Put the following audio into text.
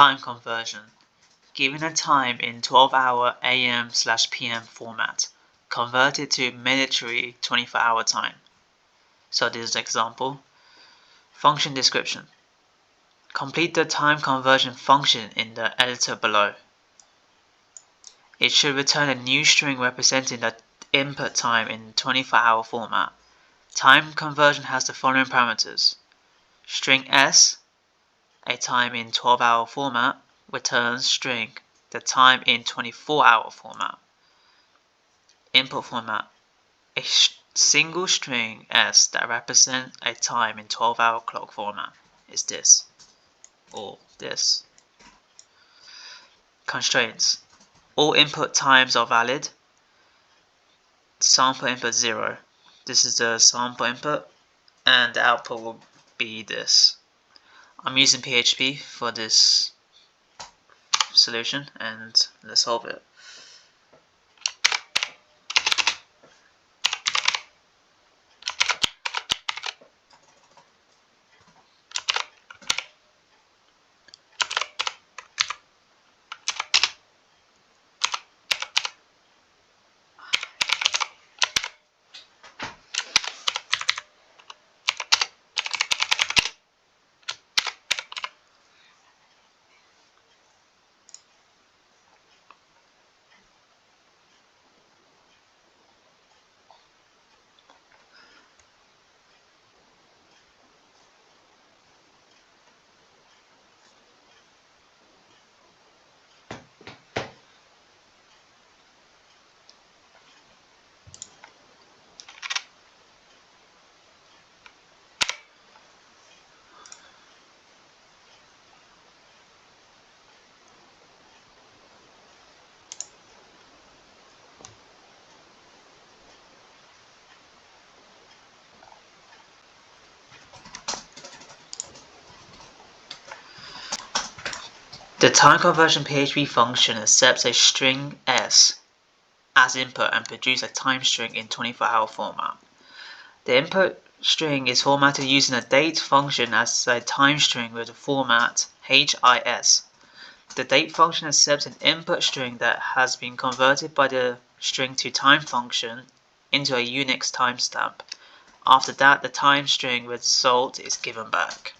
Time conversion. Given a time in 12-hour AM/PM format, convert it to military 24-hour time. So this is the example. Function description. Complete the time conversion function in the editor below. It should return a new string representing the input time in 24-hour format. Time conversion has the following parameters. String S, a time in 12-hour format, returns string, the time in 24-hour format. Input format, a single string S that represents a time in 12-hour clock format is this, or this. Constraints. All input times are valid. Sample input 0. This is the sample input, and the output will be this. I'm using PHP for this solution, and let's solve it. The time conversion PHP function accepts a string S as input and produces a time string in 24-hour format. The input string is formatted using a date function as a time string with the format HIS. The date function accepts an input string that has been converted by the string to time function into a Unix timestamp. After that, the time string result is given back.